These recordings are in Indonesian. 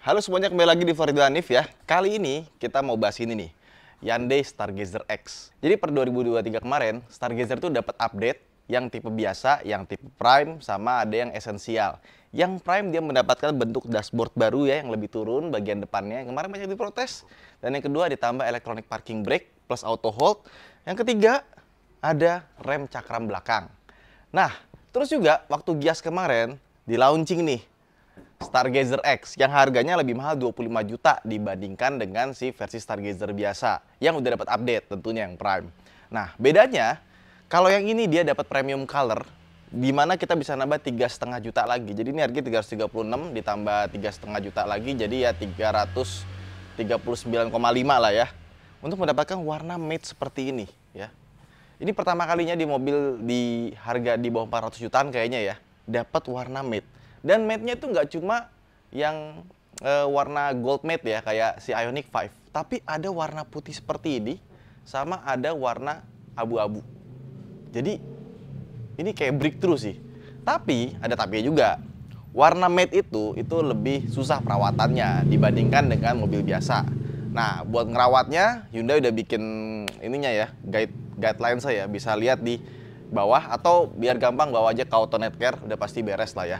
Halo semuanya, kembali lagi di Farido Hanif ya. Kali ini kita mau bahas ini nih, Hyundai Stargazer X. Jadi per 2023 kemarin, Stargazer tuh dapat update yang tipe biasa, yang tipe Prime, sama ada yang esensial. Yang Prime dia mendapatkan bentuk dashboard baru ya, yang lebih turun bagian depannya. Yang kemarin banyak diprotes. Dan yang kedua ditambah electronic parking brake plus auto hold. Yang ketiga ada rem cakram belakang. Nah, terus juga waktu Gias kemarin di launching nih Stargazer X yang harganya lebih mahal 25 juta dibandingkan dengan si versi Stargazer biasa yang udah dapat update tentunya yang Prime. Nah, bedanya kalau yang ini dia dapat premium color di mana kita bisa nambah 3,5 juta lagi. Jadi ini harganya 336 ditambah 3,5 juta lagi jadi ya 339,5 lah ya. Untuk mendapatkan warna matte seperti ini ya. Ini pertama kalinya di mobil di harga di bawah 400 jutaan kayaknya ya dapat warna matte. Dan matte-nya itu nggak cuma yang warna gold matte ya kayak si Ioniq 5, tapi ada warna putih seperti ini sama ada warna abu-abu. Jadi ini kayak breakthrough sih. Tapi ada tapinya juga. Warna matte itu lebih susah perawatannya dibandingkan dengan mobil biasa. Nah, buat ngerawatnya Hyundai udah bikin ininya ya, guideline saya bisa lihat di bawah atau biar gampang bawa aja ke AutoNet Care udah pasti beres lah ya.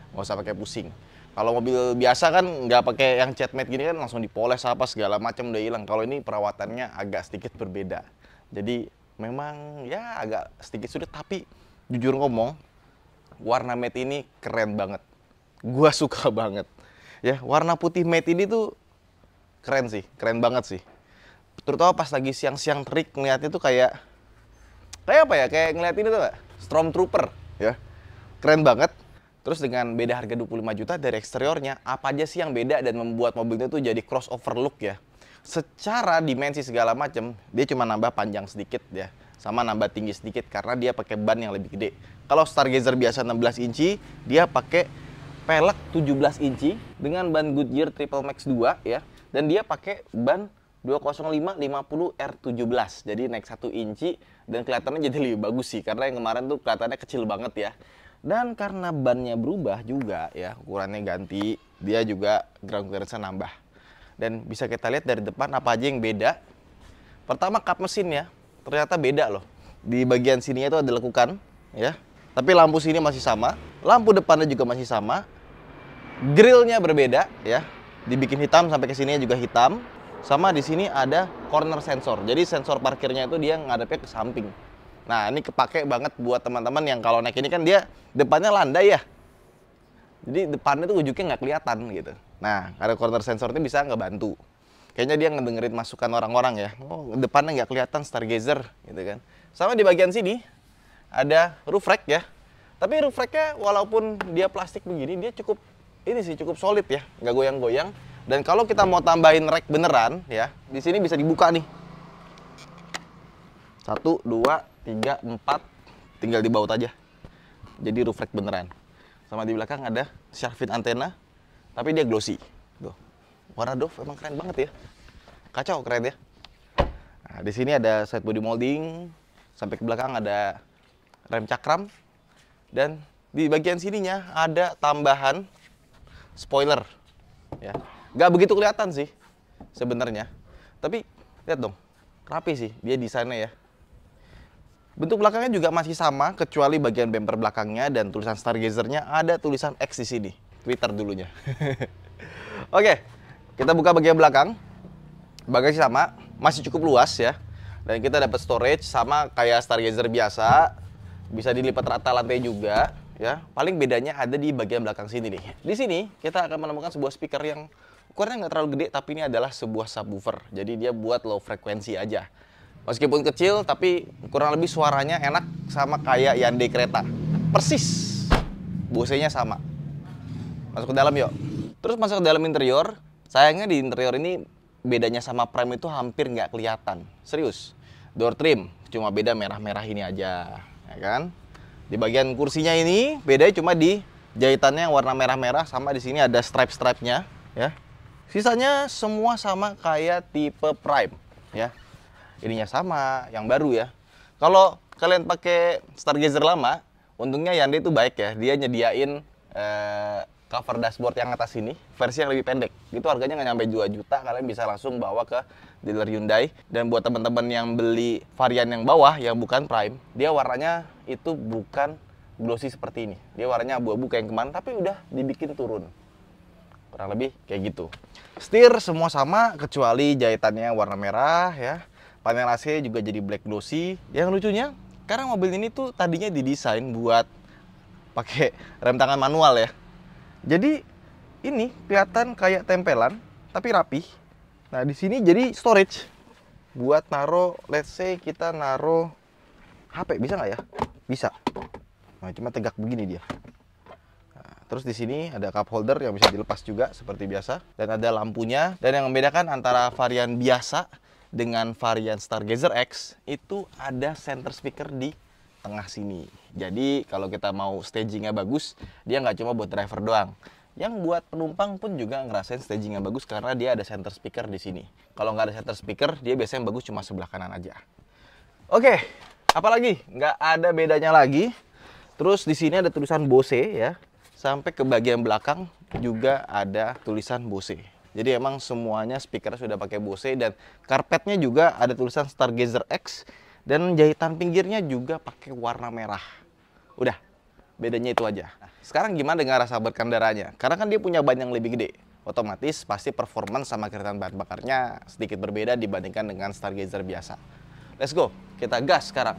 Nggak usah pakai pusing. Kalau mobil biasa kan nggak pakai yang cat matte gini kan langsung dipoles apa segala macam udah hilang. Kalau ini perawatannya agak sedikit berbeda. Jadi memang ya agak sedikit sulit tapi jujur ngomong warna matte ini keren banget. Gua suka banget. Ya, warna putih matte ini tuh keren sih, keren banget sih. Terutama pas lagi siang-siang terik ngeliatnya tuh kayak apa ya? Kayak ngeliat ini tuh, Stormtrooper ya. Keren banget. Terus dengan beda harga 25 juta dari eksteriornya, apa aja sih yang beda dan membuat mobilnya tuh jadi crossover look ya? Secara dimensi segala macam, dia cuma nambah panjang sedikit ya, sama nambah tinggi sedikit karena dia pakai ban yang lebih gede. Kalau Stargazer biasa 16 inci, dia pakai pelek 17 inci dengan ban Goodyear Triple Max 2 ya, dan dia pakai ban 205 50 R17. Jadi naik 1 inci dan kelihatannya jadi lebih bagus sih karena yang kemarin tuh kelihatannya kecil banget ya. Dan karena bannya berubah juga ya, ukurannya ganti, dia juga ground clearance-nya nambah. Dan bisa kita lihat dari depan apa aja yang beda. Pertama kap mesin ya, ternyata beda loh. Di bagian sininya itu ada lekukan ya. Tapi lampu sini masih sama, lampu depannya juga masih sama. Grillnya berbeda ya. Dibikin hitam sampai ke sininya juga hitam. Sama di sini ada corner sensor. Jadi sensor parkirnya itu dia ngadepnya ke samping. Nah, ini kepake banget buat teman-teman yang kalau naik ini kan dia depannya landai ya. Jadi depannya tuh ujungnya nggak kelihatan gitu. Nah, ada corner sensor ini bisa ngebantu. Kayaknya dia ngedengerin masukan orang-orang ya. Oh, depannya nggak kelihatan Stargazer gitu kan. Sama di bagian sini ada roof rack ya. Tapi roof racknya walaupun dia plastik begini, dia cukup ini sih cukup solid ya, nggak goyang-goyang. Dan kalau kita mau tambahin rack beneran ya, di sini bisa dibuka nih. 1, 2, 3, 4, tinggal dibaut aja. Jadi roof rack beneran. Sama di belakang ada shark fin antena, tapi dia glossy. Tuh. Warna Dove emang keren banget ya. Kacau keren ya. Nah, di sini ada side body molding, sampai ke belakang ada rem cakram, dan di bagian sininya ada tambahan spoiler. Ya, nggak begitu kelihatan sih sebenarnya. Tapi lihat dong, rapi sih dia desainnya ya. Bentuk belakangnya juga masih sama, kecuali bagian bumper belakangnya dan tulisan Stargazer-nya ada tulisan X di sini. Twitter dulunya. Oke, kita buka bagian belakang. Bagasi sama, masih cukup luas ya. Dan kita dapat storage sama kayak Stargazer biasa. Bisa dilipat rata lantai juga ya. Paling bedanya ada di bagian belakang sini nih. Di sini kita akan menemukan sebuah speaker yang ukurannya nggak terlalu gede, tapi ini adalah sebuah subwoofer. Jadi dia buat low frekuensi aja. Meskipun kecil, tapi kurang lebih suaranya enak sama kayak Hyundai Creta. Persis. Bose-nya sama. Masuk ke dalam yuk. Terus masuk ke dalam interior. Sayangnya di interior ini bedanya sama Prime itu hampir nggak kelihatan. Serius. Door trim. Cuma beda merah-merah ini aja. Ya kan? Di bagian kursinya ini, bedanya cuma di jahitannya yang warna merah-merah. Sama di sini ada stripe-stripe-nya. Ya. Sisanya semua sama kayak tipe Prime. Ya. Ininya sama, yang baru ya. Kalau kalian pakai Stargazer lama, untungnya Hyundai itu baik ya. Dia nyediain cover dashboard yang atas ini, versi yang lebih pendek. Itu harganya nggak nyampe 2 juta, kalian bisa langsung bawa ke dealer Hyundai. Dan buat teman-teman yang beli varian yang bawah, yang bukan Prime, dia warnanya itu bukan glossy seperti ini. Dia warnanya abu-abu kayak yang kemarin, tapi udah dibikin turun. Kurang lebih kayak gitu. Setir semua sama, kecuali jahitannya warna merah ya. Panel AC juga jadi black glossy. Yang lucunya, karena mobil ini tuh tadinya didesain buat pakai rem tangan manual ya. Jadi ini kelihatan kayak tempelan, tapi rapi. Nah di sini jadi storage buat naro, let's say kita naro HP, bisa nggak ya? Bisa. Nah, cuma tegak begini dia. Nah, terus di sini ada cup holder yang bisa dilepas juga seperti biasa, dan ada lampunya. Dan yang membedakan antara varian biasa dengan varian Stargazer X itu ada center speaker di tengah sini. Jadi kalau kita mau stagingnya bagus, dia nggak cuma buat driver doang. Yang buat penumpang pun juga ngerasain stagingnya bagus karena dia ada center speaker di sini. Kalau nggak ada center speaker, dia biasanya bagus cuma sebelah kanan aja. Oke, apalagi? Nggak ada bedanya lagi. Terus di sini ada tulisan Bose ya. Sampai ke bagian belakang juga ada tulisan Bose. Jadi emang semuanya speaker sudah pakai Bose, dan karpetnya juga ada tulisan Stargazer X, dan jahitan pinggirnya juga pakai warna merah. Udah, bedanya itu aja. Nah, sekarang gimana dengan rasa berkendaranya? Karena kan dia punya ban yang lebih gede, otomatis pasti performance sama kiritan bahan bakarnya sedikit berbeda dibandingkan dengan Stargazer biasa. Let's go, kita gas sekarang.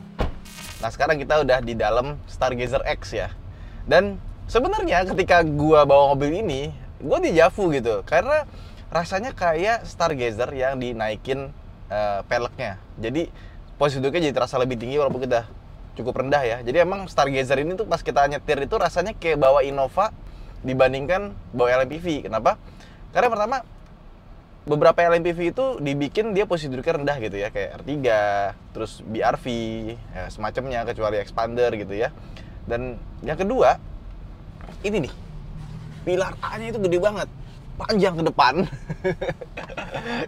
Nah sekarang kita udah di dalam Stargazer X ya. Dan sebenarnya ketika gua bawa mobil ini, gua dejavu gitu, karena rasanya kayak Stargazer yang dinaikin peleknya. Jadi posisi duduknya jadi terasa lebih tinggi walaupun kita cukup rendah ya. Jadi emang Stargazer ini tuh pas kita nyetir itu rasanya kayak bawa Innova dibandingkan bawa LMPV. Kenapa? Karena pertama, beberapa LMPV itu dibikin dia posisi duduknya rendah gitu ya, kayak R3, terus BRV, ya, semacamnya, kecuali Expander gitu ya. Dan yang kedua, ini nih, pilar A-nya itu gede banget, panjang ke depan.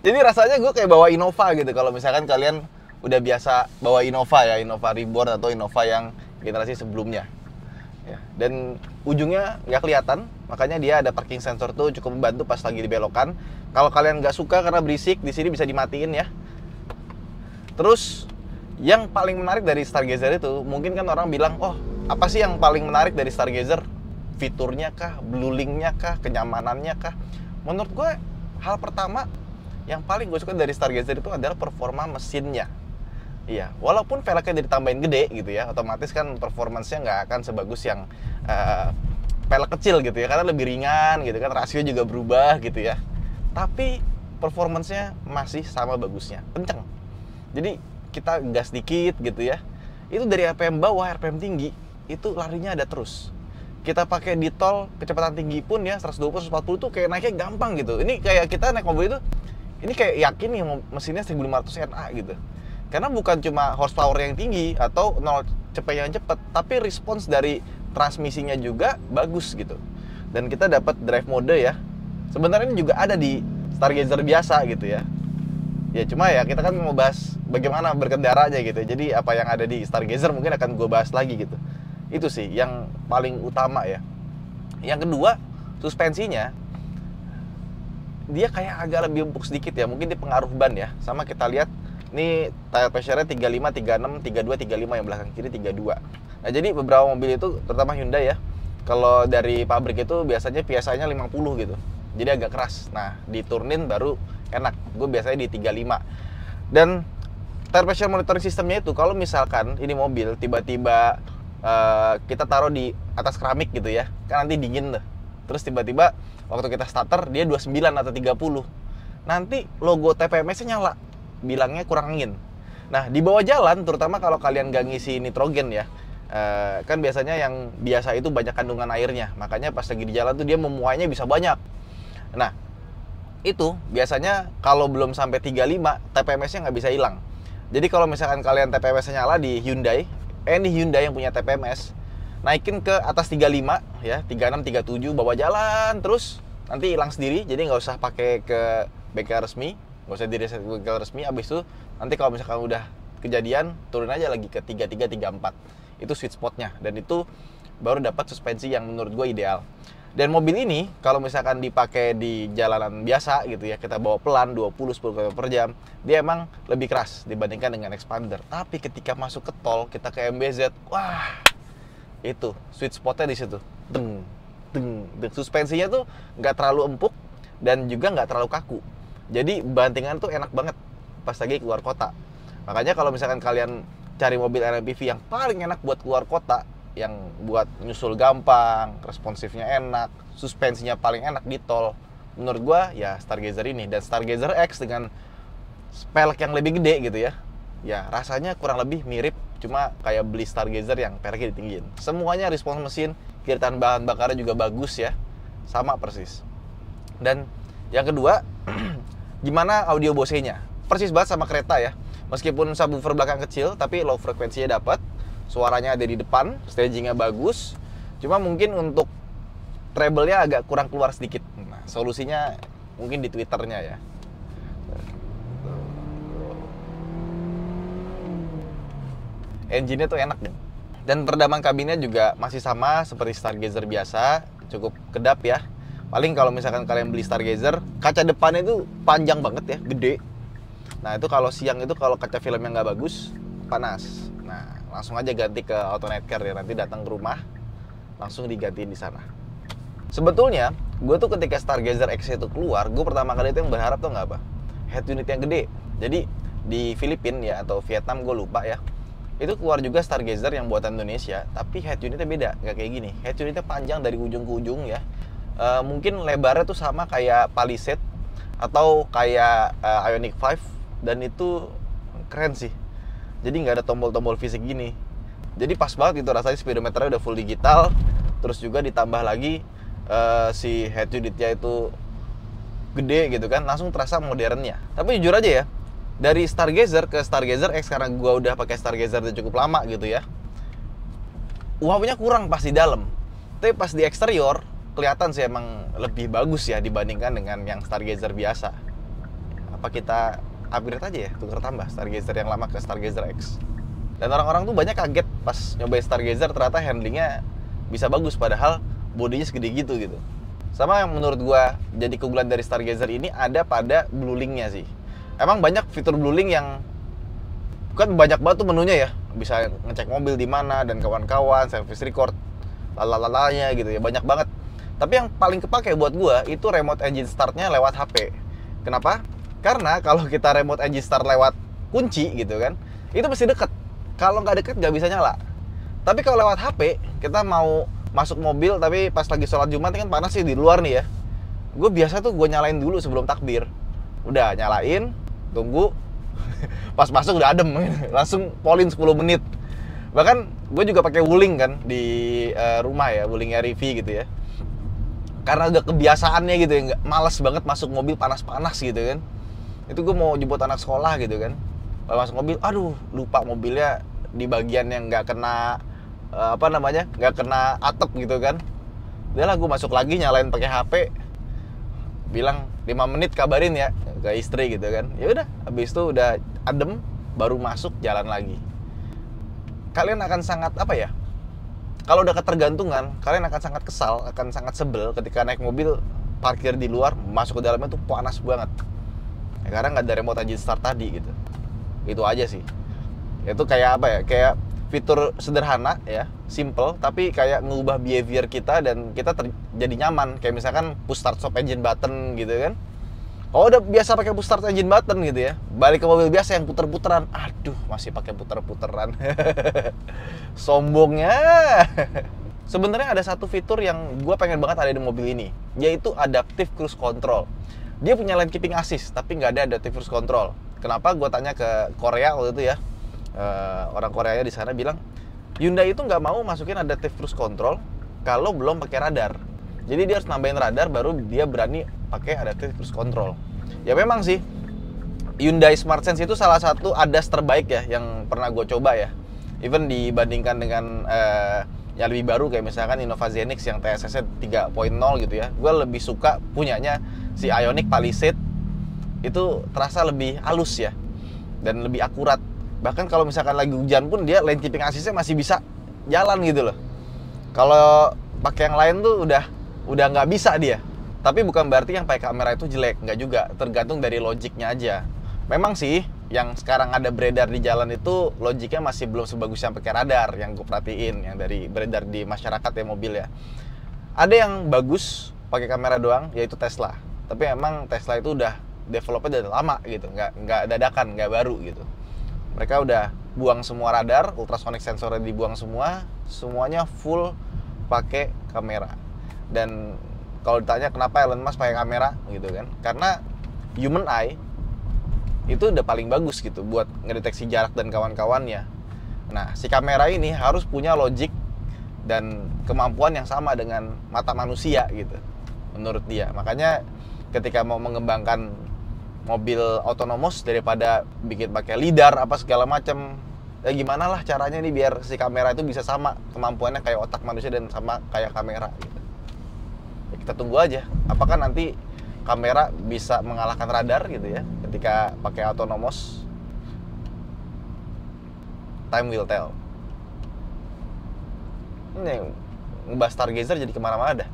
Jadi rasanya gue kayak bawa Innova gitu. Kalau misalkan kalian udah biasa bawa Innova ya, Innova Reborn atau Innova yang generasi sebelumnya ya. Dan ujungnya nggak kelihatan, makanya dia ada parking sensor tuh, cukup membantu pas lagi dibelokan. Kalau kalian nggak suka karena berisik, di sini bisa dimatiin ya. Terus yang paling menarik dari Stargazer itu, mungkin kan orang bilang, oh apa sih yang paling menarik dari Stargazer? Fiturnya kah, bluelink-nya kah, kenyamanannya kah? Menurut gue, hal pertama yang paling gue suka dari Stargazer itu adalah performa mesinnya. Iya, walaupun velgnya ditambahin gede gitu ya, otomatis kan performance-nya nggak akan sebagus yang velg kecil gitu ya, karena lebih ringan gitu kan, rasio juga berubah gitu ya. Tapi performance-nya masih sama bagusnya, kenceng. Jadi kita gas dikit gitu ya, itu dari RPM bawah, RPM tinggi, itu larinya ada terus. Kita pakai di tol, kecepatan tinggi pun ya, 120, 140 tuh kayak naiknya gampang gitu. Ini kayak kita naik mobil itu, ini kayak yakin nih mesinnya 1500 NA gitu. Karena bukan cuma horsepower yang tinggi atau 0 CP yang cepat, tapi respons dari transmisinya juga bagus gitu. Dan kita dapat drive mode ya. Sebenarnya ini juga ada di Stargazer biasa gitu ya. Ya cuma ya kita kan mau bahas bagaimana berkendara aja gitu. Jadi apa yang ada di Stargazer mungkin akan gue bahas lagi gitu. Itu sih yang paling utama ya. Yang kedua, suspensinya dia kayak agak lebih empuk sedikit ya. Mungkin dia pengaruh ban ya. Sama kita lihat ini tire pressure-nya 35, 36, 32, 35, yang belakang kiri 32. Nah, jadi beberapa mobil itu, terutama Hyundai ya, kalau dari pabrik itu biasanya PSI-nya 50 gitu. Jadi agak keras. Nah, diturunin baru enak. Gue biasanya di 35. Dan tire pressure monitoring sistemnya itu, kalau misalkan ini mobil tiba-tiba kita taruh di atas keramik gitu ya, kan nanti dingin tuh. Terus tiba-tiba waktu kita starter dia 29 atau 30. Nanti logo TPMS-nya nyala, bilangnya kurang angin. Nah di bawah jalan, terutama kalau kalian gak ngisi nitrogen ya, kan biasanya yang biasa itu banyak kandungan airnya, makanya pas lagi di jalan tuh dia memuainya bisa banyak. Nah itu biasanya kalau belum sampai 35 TPMS-nya nggak bisa hilang. Jadi kalau misalkan kalian TPMS-nya nyala di Hyundai, ini Hyundai yang punya TPMS, naikin ke atas 35 ya, 36, 37, bawa jalan terus, nanti hilang sendiri. Jadi nggak usah pakai ke bengkel resmi, nggak usah di reset bengkel resmi. Abis itu nanti kalau misalkan udah kejadian, turun aja lagi ke 33, 34. Itu sweet spotnya, dan itu baru dapat suspensi yang menurut gue ideal. Dan mobil ini kalau misalkan dipakai di jalanan biasa gitu ya, kita bawa pelan 20-10 km per jam, dia emang lebih keras dibandingkan dengan Expander. Tapi ketika masuk ke tol, kita ke MBZ, wah, itu sweet spotnya di situ. Deng, deng, deng. Suspensinya tuh nggak terlalu empuk dan juga nggak terlalu kaku. Jadi bantingan tuh enak banget pas lagi keluar kota. Makanya kalau misalkan kalian cari mobil MPV yang paling enak buat keluar kota, yang buat nyusul gampang, responsifnya enak, suspensinya paling enak di tol, menurut gua ya Stargazer ini. Dan Stargazer X dengan pelek yang lebih gede gitu ya, ya rasanya kurang lebih mirip, cuma kayak beli Stargazer yang peleknya ditinggiin. Semuanya respons mesin, kiritan bahan bakarnya juga bagus ya, sama persis. Dan yang kedua, gimana audio Bose-nya? Persis banget sama kereta ya, meskipun subwoofer belakang kecil, tapi low frekuensinya dapat. Suaranya ada di depan, stagingnya bagus. Cuma mungkin untuk treble-nya agak kurang keluar sedikit. Nah, solusinya mungkin di Twitternya ya. Engine-nya tuh enak deh. Dan peredaman kabinnya juga masih sama seperti Stargazer biasa, cukup kedap ya. Paling kalau misalkan kalian beli Stargazer, kaca depannya itu panjang banget ya, gede. Nah itu kalau siang itu kalau kaca filmnya nggak bagus, panas. Nah langsung aja ganti ke Auto Night Care ya, nanti datang ke rumah langsung digantiin di sana. Sebetulnya gue tuh ketika Stargazer X itu keluar, gue pertama kali itu yang berharap tuh nggak apa, head unit yang gede. Jadi di Filipina ya atau Vietnam gue lupa ya, itu keluar juga Stargazer yang buatan Indonesia, tapi head unitnya beda, nggak kayak gini. Head unitnya panjang dari ujung ke ujung ya. Mungkin lebarnya tuh sama kayak Palisade atau kayak Ioniq 5, dan itu keren sih. Jadi nggak ada tombol-tombol fisik gini. Jadi pas banget gitu rasanya, speedometernya udah full digital. Terus juga ditambah lagi si head unitnya itu gede gitu kan, langsung terasa modernnya. Tapi jujur aja ya, dari Stargazer ke Stargazer X, karena gua udah pakai Stargazer udah cukup lama gitu ya, wow-nya kurang pas di dalam. Tapi pas di eksterior kelihatan sih emang lebih bagus ya dibandingkan dengan yang Stargazer biasa. Apa kita upgrade aja ya, tukar tambah Stargazer yang lama ke Stargazer X. Dan orang-orang tuh banyak kaget pas nyobain Stargazer, ternyata handlingnya bisa bagus padahal bodinya segede gitu. Sama yang menurut gua jadi keunggulan dari Stargazer ini ada pada BlueLink-nya sih. Emang banyak fitur BlueLink yang kan banyak banget tuh menunya ya, bisa ngecek mobil di mana dan kawan-kawan, service record, lalalanya gitu ya, banyak banget. Tapi yang paling kepake buat gua itu remote engine start-nya lewat HP. Kenapa? Karena kalau kita remote engine start lewat kunci gitu kan, itu mesti deket. Kalau nggak deket nggak bisa nyala. Tapi kalau lewat HP, kita mau masuk mobil tapi pas lagi sholat Jumat kan panas sih di luar nih ya. Gue biasa tuh gue nyalain dulu sebelum takbir. Udah nyalain, tunggu. Pas masuk udah adem, langsung polin 10 menit. Bahkan gue juga pakai Wuling kan di rumah ya, Wuling REV gitu ya. Karena udah kebiasaannya gitu ya, nggak males banget masuk mobil panas-panas gitu kan. Itu gue mau jemput anak sekolah gitu kan, kalau masuk mobil, aduh lupa mobilnya di bagian yang nggak kena nggak kena atap gitu kan. Udah lah, gue masuk lagi nyalain pakai HP, bilang 5 menit kabarin ya ke istri gitu kan. Ya udah, habis itu udah adem baru masuk jalan lagi. Kalian akan sangat kalau udah ketergantungan, kalian akan sangat kesal, akan sangat sebel ketika naik mobil parkir di luar, masuk ke dalamnya tuh panas banget. Ya, karena nggak ada remote engine start tadi gitu. Itu aja sih. Itu kayak kayak fitur sederhana ya, simple, tapi kayak ngubah behavior kita dan kita jadi nyaman. Kayak misalkan push start stop engine button gitu kan. Kalau udah biasa pakai push start engine button gitu ya, balik ke mobil biasa yang puter-puteran, aduh masih pakai puter-puteran. Sombongnya. Sebenarnya ada satu fitur yang gue pengen banget ada di mobil ini, yaitu Adaptive Cruise Control. Dia punya lane keeping assist, tapi nggak ada Adaptive Cruise Control. Kenapa? Gue tanya ke Korea waktu itu ya. Orang Koreanya di sana bilang, Hyundai itu nggak mau masukin Adaptive Cruise Control kalau belum pakai radar. Jadi dia harus nambahin radar baru dia berani pakai Adaptive Cruise Control. Ya memang sih, Hyundai Smart Sense itu salah satu ADAS terbaik ya yang pernah gue coba ya. Even dibandingkan dengan yang lebih baru kayak misalkan Innova Zenix yang TSS-nya 3.0 gitu ya, gue lebih suka punyanya si Ioniq Palisade. Itu terasa lebih halus ya dan lebih akurat. Bahkan kalau misalkan lagi hujan pun dia lane keeping assist-nya masih bisa jalan gitu loh. Kalau pakai yang lain tuh udah udah nggak bisa dia. Tapi bukan berarti yang pakai kamera itu jelek, nggak juga. Tergantung dari logiknya aja. Memang sih, yang sekarang ada beredar di jalan itu logiknya masih belum sebagus yang pakai radar, yang gue perhatiin, yang dari beredar di masyarakat ya mobil ya. Ada yang bagus pakai kamera doang, yaitu Tesla. Tapi emang Tesla itu udah developnya udah lama gitu, nggak dadakan, nggak baru gitu. Mereka udah buang semua radar, ultrasonic sensornya dibuang semua, semuanya full pakai kamera. Dan kalau ditanya kenapa Elon Musk pakai kamera gitu kan, karena human eye itu udah paling bagus gitu buat ngedeteksi jarak dan kawan-kawannya. Nah, si kamera ini harus punya logik dan kemampuan yang sama dengan mata manusia gitu, menurut dia. Makanya ketika mau mengembangkan mobil otonomous, daripada bikin pakai lidar apa segala macam, ya gimana lah caranya nih biar si kamera itu bisa sama kemampuannya kayak otak manusia dan sama kayak kamera gitu. Ya, kita tunggu aja apakah nanti kamera bisa mengalahkan radar gitu ya ketika pakai autonomous. Time will tell. Ini ngebahas Stargazer jadi kemana-mana dah.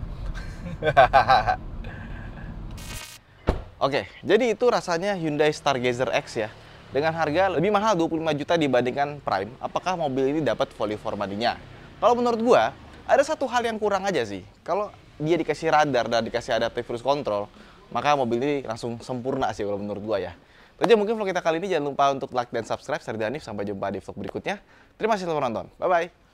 Oke, jadi itu rasanya Hyundai Stargazer X ya. Dengan harga lebih mahal 25 juta dibandingkan Prime, apakah mobil ini dapat volume formadinya? Kalau menurut gua, ada satu hal yang kurang aja sih. Kalau dia dikasih radar dan dikasih adaptive cruise control, maka mobil ini langsung sempurna sih kalau menurut gua ya. Itu aja mungkin vlog kita kali ini. Jangan lupa untuk like dan subscribe. Saya Danif, sampai jumpa di vlog berikutnya. Terima kasih telah menonton. Bye-bye.